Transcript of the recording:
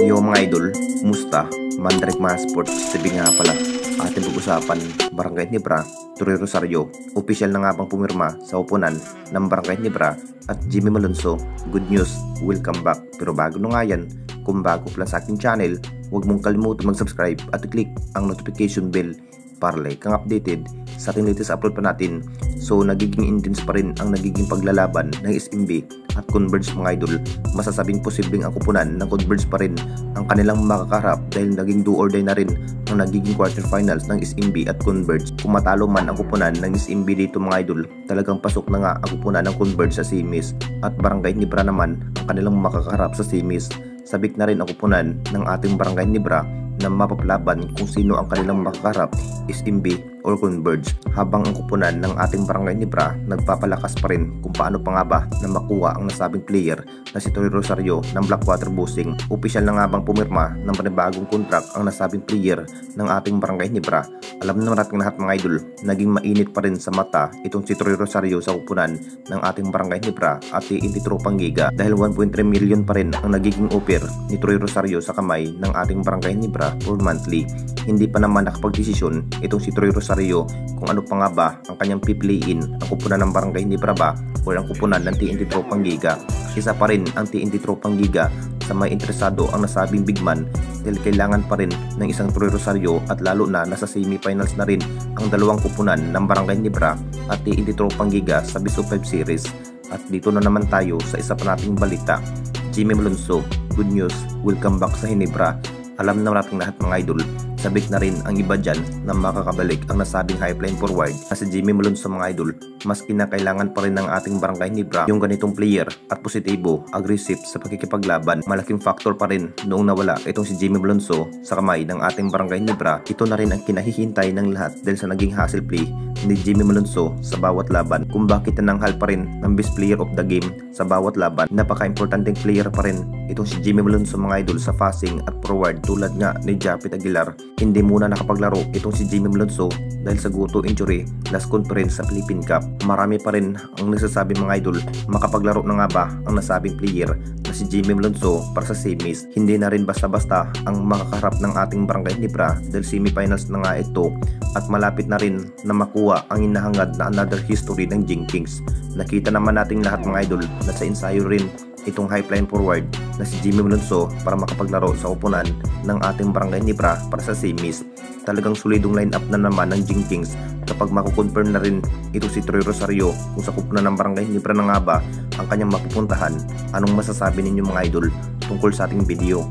Yo mga idol, musta? Mandrake mga sports, TV nga pala. Ating pag-usapan, Barangay Ginebra, Troy Rosario, opisyal na nga bang pumirma sa upunan ng Barangay Ginebra at Jimmy Malonzo. Good news, welcome back. Pero bago na nga yan, kung bago pa lang sa aking channel, huwag mong kalimutan mag-subscribe at i-click ang notification bell para like kang updated sa ating latest upload pa natin. So nagiging intense pa rin ang nagiging paglalaban ng SMB at Converge mga idol. Masasabing posibleng ang kupunan ng Converge pa rin ang kanilang makakaharap dahil naging do or die na rin ang nagiging quarterfinals ng SMB at Converge. Kung matalo man ang kupunan ng SMB dito mga idol, talagang pasok na nga ang kupunan ng Converge sa semis at Barangay Ginebra naman ang kanilang makakaharap sa semis. Sabik na rin ang kupunan ng ating Barangay Ginebra na mapapalaban kung sino ang kanilang makakarap, SMB or Converge, habang ang kupunan ng ating Barangay Ginebra nagpapalakas pa rin kung paano pa nga ba na makuha ang nasabing player na si Troy Rosario ng Blackwater Busing. Opisyal na nga bang pumirma ng panibagong contract ang nasabing player ng ating Barangay Ginebra. Alam naman natin lahat mga idol, naging mainit pa rin sa mata itong si Troy Rosario sa kupunan ng ating Barangay Ginebra at TNT Tropang Giga dahil 1.3 million pa rin ang nagiging offer ni Troy Rosario sa kamay ng ating Barangay Ginebra for monthly. Hindi pa naman nakapagdesisyon itong si Troy Rosario kung ano pa nga ba ang kanyang pipiliin, ang kupunan ng Barangay Ginebra ba o ang kupunan ng TNT Tropang Giga. Isa pa rin ang TNT Tropang Giga sa may interesado ang nasabing big man dahil kailangan pa rin ng isang Troy Rosario at lalo na nasa semifinals na rin ang dalawang kupunan ng Barangay Ginebra at TNT Tropang Giga sa Best of 5 series. At dito na naman tayo sa isa pa nating balita. Jimmy Malonzo, good news, welcome back sa Ginebra. Alam na natin lahat mga idol, sabik na rin ang iba dyan na makakabalik ang nasabing high flying forward na si Jimmy Malonzo mga idol. Mas kinakailangan pa rin ng ating Barangay Ginebra yung ganitong player at positibo, aggressive sa pagkikipaglaban. Malaking factor pa rin noong nawala itong si Jimmy Malonzo sa kamay ng ating Barangay Ginebra. Ito na rin ang kinahihintay ng lahat dahil sa naging hustle play ni Jimmy Malonzo sa bawat laban. Kung bakit nananghal pa rin ng best player of the game sa bawat laban, napaka-importanteng player pa rin itong si Jimmy Malonzo mga idol sa passing at forward tulad nga ni Japit Aguilar. Hindi muna nakapaglaro itong si Jimmy Malonzo dahil sa guto injury last conference sa Philippine Cup. Marami pa rin ang nagsasabi mga idol, makapaglaro na nga ba ang nasabing player na si Jimmy Malonzo para sa semis. Hindi na rin basta-basta ang makakaharap ng ating Barangay Ginebra dahil semifinals na nga ito at malapit na rin na makuha ang inahangad na another history ng Jinkings. Nakita naman nating lahat mga idol na sa ensayo rin itong high flying forward na si Jimmy Malonzo para makapaglaro sa upunan ng ating Barangay Ginebra para sa semis. Talagang solidong line up na naman ng Jinkings kapag makukonfirm na rin ito si Troy Rosario kung sa kupunan ng Barangay Ginebra na nga ba ang kanyang mapupuntahan. Anong masasabi ninyo mga idol tungkol sa ating video?